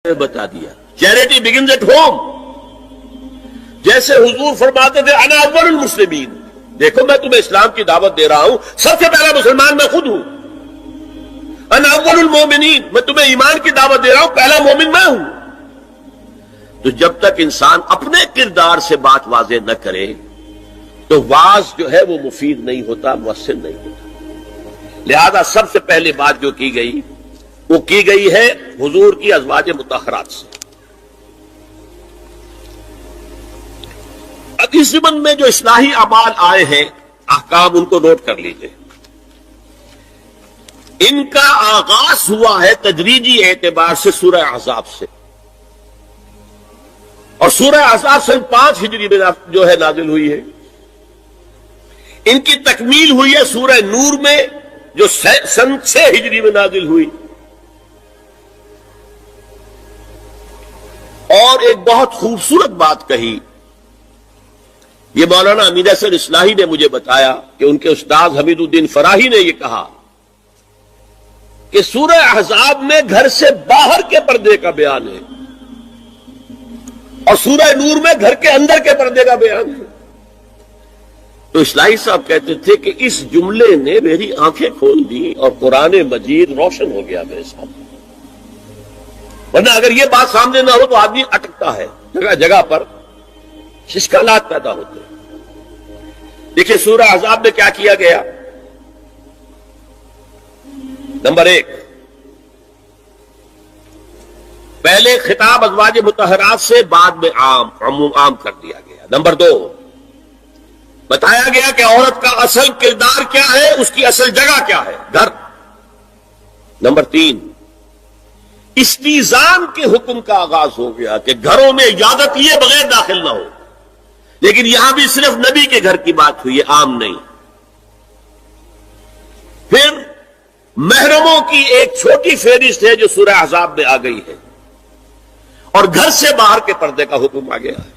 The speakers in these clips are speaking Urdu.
بتا دیا چیریٹی بگنز ایٹ ہوم. جیسے حضور فرماتے تھے انا اول المسلمین، دیکھو میں تمہیں اسلام کی دعوت دے رہا ہوں، سب سے پہلا مسلمان میں خود ہوں. انا اول المومنین، میں تمہیں ایمان کی دعوت دے رہا ہوں، پہلا مومن میں ہوں. تو جب تک انسان اپنے کردار سے بات واضح نہ کرے تو واز جو ہے وہ مفید نہیں ہوتا، مؤثر نہیں ہوتا. لہذا سب سے پہلے بات جو کی گئی وہ کی گئی ہے حضور کی ازواج مطہرات سے. اب اس ضمن میں جو اصلاحی اعمال آئے ہیں، احکام ان کو نوٹ کر لیجئے. ان کا آغاز ہوا ہے تدریجی اعتبار سے سورہ احزاب سے، اور سورہ احزاب سن 5 ہجری میں جو ہے نازل ہوئی ہے. ان کی تکمیل ہوئی ہے سورہ نور میں جو سن 6 ہجری میں نازل ہوئی. اور ایک بہت خوبصورت بات کہی، یہ مولانا امین احسن اصلاحی نے مجھے بتایا کہ ان کے استاد حمید الدین فراہی نے یہ کہا کہ سورہ احزاب میں گھر سے باہر کے پردے کا بیان ہے اور سورہ نور میں گھر کے اندر کے پردے کا بیان ہے. تو اصلاحی صاحب کہتے تھے کہ اس جملے نے میری آنکھیں کھول دی اور قرآن مجید روشن ہو گیا میرے سامنے. ورنہ اگر یہ بات سامنے نہ ہو تو آدمی اٹکتا ہے، جگہ جگہ پر اشکالات پیدا ہوتے ہیں. دیکھیں سورہ احزاب میں کیا کیا گیا. نمبر 1، پہلے خطاب ازواج مطہرات سے، بعد میں عام کر دیا گیا. نمبر 2، بتایا گیا کہ عورت کا اصل کردار کیا ہے، اس کی اصل جگہ کیا ہے، گھر. نمبر 3، استیزان کے حکم کا آغاز ہو گیا کہ گھروں میں اجازت لیے بغیر داخل نہ ہو. لیکن یہاں بھی صرف نبی کے گھر کی بات ہوئی ہے، عام نہیں. پھر محرموں کی ایک چھوٹی فہرست ہے جو سورہ احزاب میں آ گئی ہے، اور گھر سے باہر کے پردے کا حکم آ گیا ہے.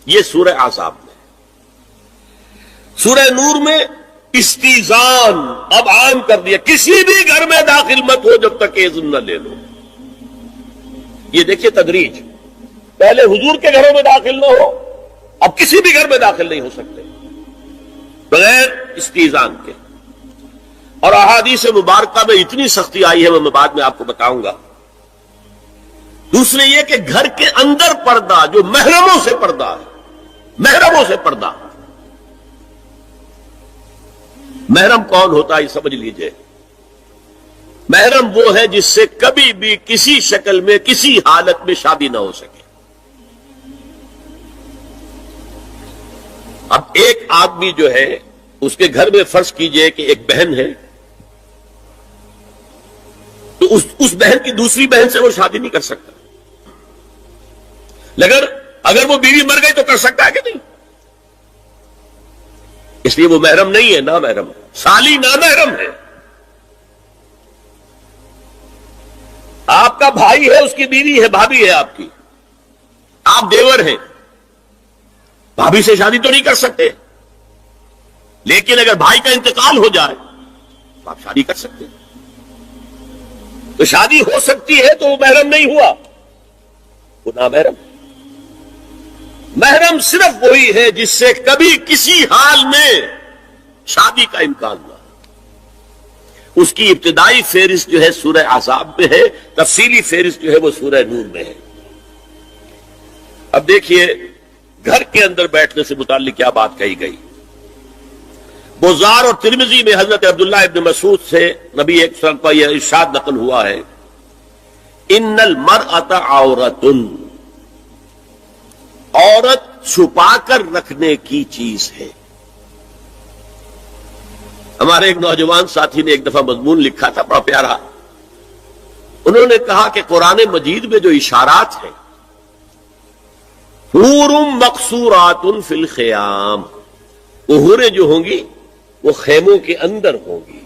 یہ سورہ احزاب میں. سورہ نور میں استیزان اب عام کر دیا، کسی بھی گھر میں داخل مت ہو جب تک اذن نہ لے لو. یہ دیکھیے تدریج، پہلے حضور کے گھروں میں داخل نہ ہو، اب کسی بھی گھر میں داخل نہیں ہو سکتے بغیر استیزان کے. اور احادیث مبارکہ میں اتنی سختی آئی ہے، میں بعد میں آپ کو بتاؤں گا. دوسرے یہ کہ گھر کے اندر پردہ جو محرموں سے پردہ ہے، محرموں سے پردہ. محرم کون ہوتا ہے یہ سمجھ لیجئے. محرم وہ ہے جس سے کبھی بھی کسی شکل میں کسی حالت میں شادی نہ ہو سکے. اب ایک آدمی جو ہے اس کے گھر میں فرض کیجئے کہ ایک بہن ہے، تو اس بہن کی دوسری بہن سے وہ شادی نہیں کر سکتا. اگر وہ بیوی مر گئی تو کر سکتا ہے کہ نہیں؟ اس لیے وہ محرم نہیں ہے، نامحرم. سالی نامحرم ہے. آپ کا بھائی ہے، اس کی بیوی ہے، بھابھی ہے آپ کی، آپ دیور ہیں، بھابھی سے شادی تو نہیں کر سکتے. لیکن اگر بھائی کا انتقال ہو جائے تو آپ شادی کر سکتے. تو شادی ہو سکتی ہے تو وہ محرم نہیں ہوا، وہ نامحرم. محرم صرف وہی ہے جس سے کبھی کسی حال میں شادی کا امکان نہ. اس کی ابتدائی فہرست جو ہے سورہ احزاب میں ہے، تفصیلی فہرست جو ہے وہ سورہ نور میں ہے. اب دیکھیے گھر کے اندر بیٹھنے سے متعلق کیا بات کہی گئی. بزار اور ترمذی میں حضرت عبداللہ ابن مسعود سے نبی ایک وسلم کا یہ ارشاد نقل ہوا ہے، ان المرأۃ عورۃ، عورت چھپا کر رکھنے کی چیز ہے. ہمارے ایک نوجوان ساتھی نے ایک دفعہ مضمون لکھا تھا بڑا پیارا. انہوں نے کہا کہ قرآن مجید میں جو اشارات ہیں، حور مقصورات فی الخیام، وہ حوریں جو ہوں گی وہ خیموں کے اندر ہوں گی،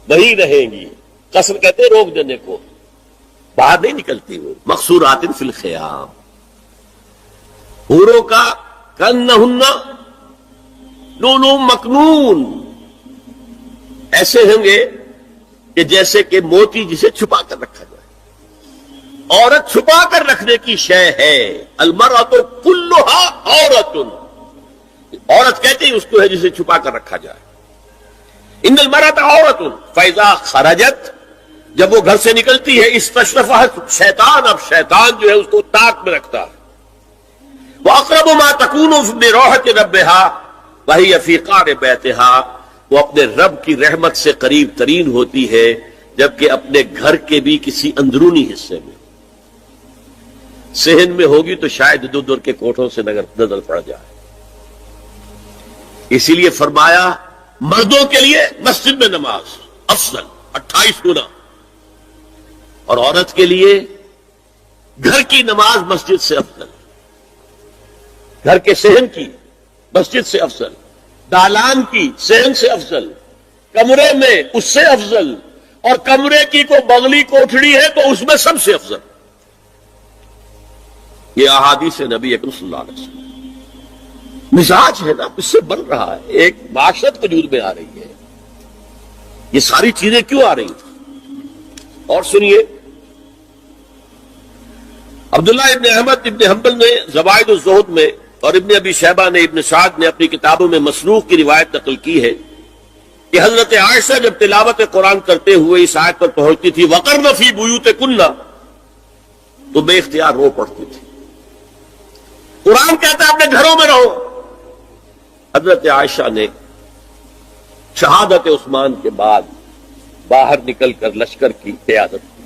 وہیں رہیں گی. قصر کہتے ہیں روک دینے کو، باہر نہیں نکلتی. وہ مقصورات فی الخیام، حوروں کا کانہن لؤلؤ مکنون، ایسے ہوں گے کہ جیسے کہ موتی جسے چھپا کر رکھا جائے. عورت چھپا کر رکھنے کی شے ہے. المرأۃ کلھا عورۃ، عورت کہتے ہیں اس کو ہے جسے چھپا کر رکھا جائے. ان المرأۃ عورۃ فاذا خرجت، جب وہ گھر سے نکلتی ہے استشرفھا شیطان، اب شیطان جو ہے اس کو طاق میں رکھتا ہے. واقرب ما تکون برحمت ربھا وہی فی قعر بیتھا، وہ اپنے رب کی رحمت سے قریب ترین ہوتی ہے جبکہ اپنے گھر کے بھی کسی اندرونی حصے میں. صحن میں ہوگی تو شاید دور دور کے کوٹھوں سے نظر پڑ جائے. اسی لیے فرمایا مردوں کے لیے مسجد میں نماز افضل 28 گنا، اور عورت کے لیے گھر کی نماز مسجد سے افضل، گھر کے صحن کی مسجد سے افضل، دالان کی صحن سے افضل، کمرے میں اس سے افضل، اور کمرے کی کوئی بغلی کوٹھڑی ہے تو اس میں سب سے افضل. یہ احادیث نبی اکرم صلی اللہ علیہ وسلم. مزاج ہے نا، اس سے بن رہا ہے، ایک معاشرت وجود میں آ رہی ہے. یہ ساری چیزیں کیوں آ رہی تھیں؟ اور سنیے، عبداللہ ابن احمد ابن حنبل نے زوائد الزہد میں اور ابن ابی شیبہ نے ابن سعد نے اپنی کتابوں میں مسروق کی روایت نقل کی ہے کہ حضرت عائشہ جب تلاوت قرآن کرتے ہوئے اس آیت پر پہنچتی تھی وقرن فی بیوتکن، تو بے اختیار رو پڑتی تھی. قرآن کہتا ہے اپنے گھروں میں رہو. حضرت عائشہ نے شہادت عثمان کے بعد باہر نکل کر لشکر کی قیادت کی.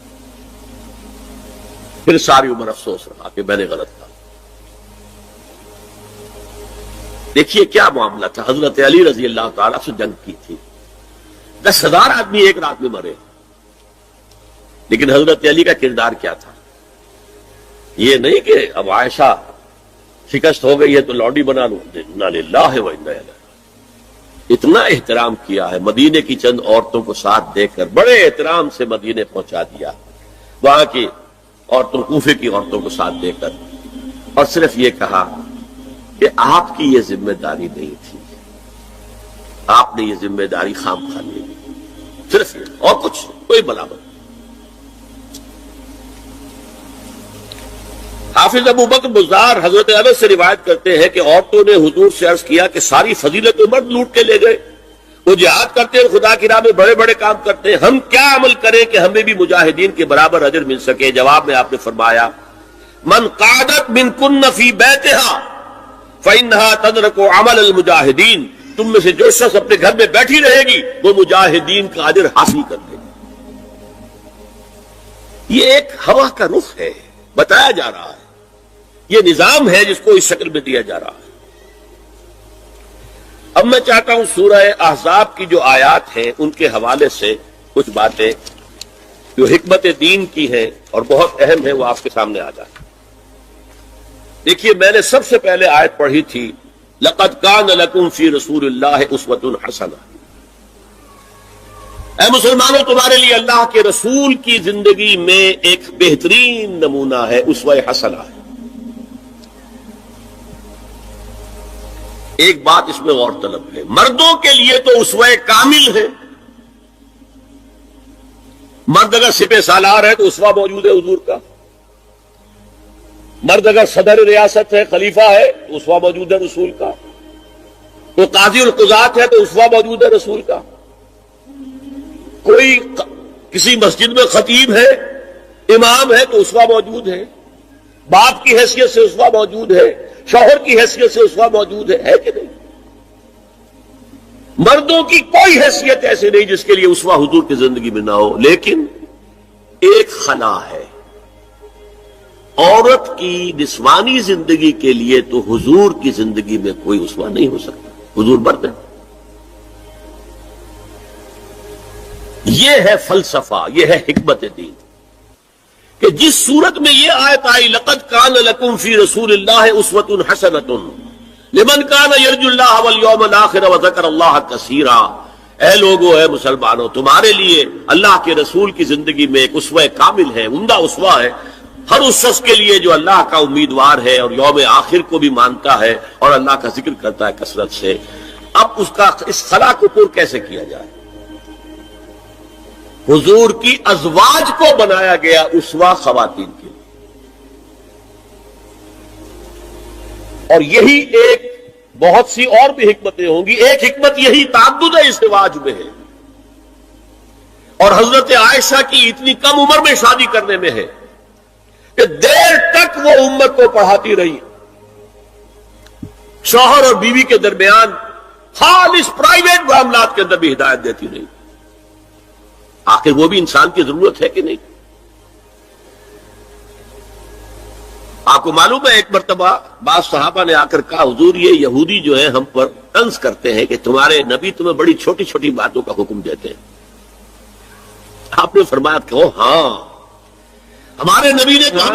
پھر ساری عمر افسوس رہا کہ میں نے غلط کہا. دیکھیے کیا معاملہ تھا. حضرت علی رضی اللہ تعالیٰ سے جنگ کی تھی، 10,000 آدمی ایک رات میں مرے، لیکن حضرت علی کا کردار کیا تھا؟ یہ نہیں کہ اب عائشہ شکست ہو گئی ہے تو لوڈی بنا لوں. انا للہ و انا الیہ. اتنا احترام کیا ہے، مدینے کی چند عورتوں کو ساتھ دے کر بڑے احترام سے مدینے پہنچا دیا، وہاں کی عورتوں، کوفے کی عورتوں کو ساتھ دے کر، اور صرف یہ کہا کہ آپ کی یہ ذمہ داری نہیں تھی، آپ نے یہ ذمہ داری خام خواہ لی. صرف یہ، اور کچھ کوئی ملامت. حافظ ابو بکر بزار حضرت انس سے روایت کرتے ہیں کہ عورتوں نے حضور سے عرض کیا کہ ساری فضیلت مرد لوٹ کے لے گئے، وہ جہاد کرتے ہیں، خدا کی راہ میں بڑے بڑے کام کرتے ہیں، ہم کیا عمل کریں کہ ہمیں بھی مجاہدین کے برابر اجر مل سکے؟ جواب میں آپ نے فرمایا من قعدت منکن فی بیتہا فإنہا تدرک عمل المجاہدین، تم میں سے جو شخص اپنے گھر میں بیٹھی رہے گی وہ مجاہدین کا اجر حاصل کر لے گی. یہ ایک ہوا کا رخ ہے، بتایا جا رہا ہے، یہ نظام ہے جس کو اس شکل میں دیا جا رہا ہے. اب میں چاہتا ہوں سورہ احزاب کی جو آیات ہیں ان کے حوالے سے کچھ باتیں جو حکمت دین کی ہیں اور بہت اہم ہیں وہ آپ کے سامنے آ جائیں. دیکھیے، میں نے سب سے پہلے آیت پڑھی تھی لَقَدْ كَانَ لَكُمْ فِي رَسُولِ اللَّهِ أُسْوَةٌ حَسَنَةٌ. اے مسلمانوں، تمہارے لیے اللہ کے رسول کی زندگی میں ایک بہترین نمونہ ہے، اسوہ حسنہ ہے. ایک بات اس میں غور طلب ہے، مردوں کے لیے تو اسوہ کامل ہے. مرد اگر سپہ سالار ہے تو اسوہ موجود ہے حضور کا، مرد اگر صدر ریاست ہے، خلیفہ ہے تو اسوہ موجود ہے رسول کا، تو قاضی القضات ہے تو اسوہ موجود ہے رسول کا، کوئی کسی مسجد میں خطیب ہے، امام ہے تو اسوہ موجود ہے، باپ کی حیثیت سے اسوہ موجود ہے، شوہر کی حیثیت سے اسوہ موجود ہے کہ نہیں؟ مردوں کی کوئی حیثیت ایسی نہیں جس کے لیے اسوہ حضور کی زندگی میں نہ ہو. لیکن ایک خلا ہے، عورت کی نسوانی زندگی کے لیے تو حضور کی زندگی میں کوئی اسوہ نہیں ہو سکتا. حضور مرد ہے. یہ ہے فلسفہ، یہ ہے حکمت دین کہ جس صورت میں یہ آیت آئی لقد کان لکم فی رسول اللہ اسوۃ حسنۃ لمن کان یرجو اللہ والیوم الآخر وذکر اللہ کثیرا. اے لوگو، اے مسلمانوں، تمہارے لیے اللہ کے رسول کی زندگی میں ایک اسوہ کامل ہے، عمدہ اسوہ ہے ہر اس شخص کے لیے جو اللہ کا امیدوار ہے اور یوم آخر کو بھی مانتا ہے اور اللہ کا ذکر کرتا ہے کثرت سے. اب اس خلا کو پور کیسے کیا جائے؟ حضور کی ازواج کو بنایا گیا اسوہ خواتین کے لیے. اور یہی ایک بہت سی اور بھی حکمتیں ہوں گی. ایک حکمت یہی تعدد ازدواج میں ہے اور حضرت عائشہ کی اتنی کم عمر میں شادی کرنے میں ہے کہ دیر تک وہ امت کو پڑھاتی رہی. شوہر اور بیوی کے درمیان خالص پرائیویٹ معاملات کے اندر بھی ہدایت دیتی رہی. آخر وہ بھی انسان کی ضرورت ہے کہ نہیں؟ آپ کو معلوم ہے ایک مرتبہ بعض صحابہ نے آ کر کہا حضور یہ یہودی جو ہے ہم پر طنز کرتے ہیں کہ تمہارے نبی تمہیں بڑی چھوٹی چھوٹی باتوں کا حکم دیتے ہیں. آپ نے فرمایا کہ ہاں ہمارے نبی نے کہا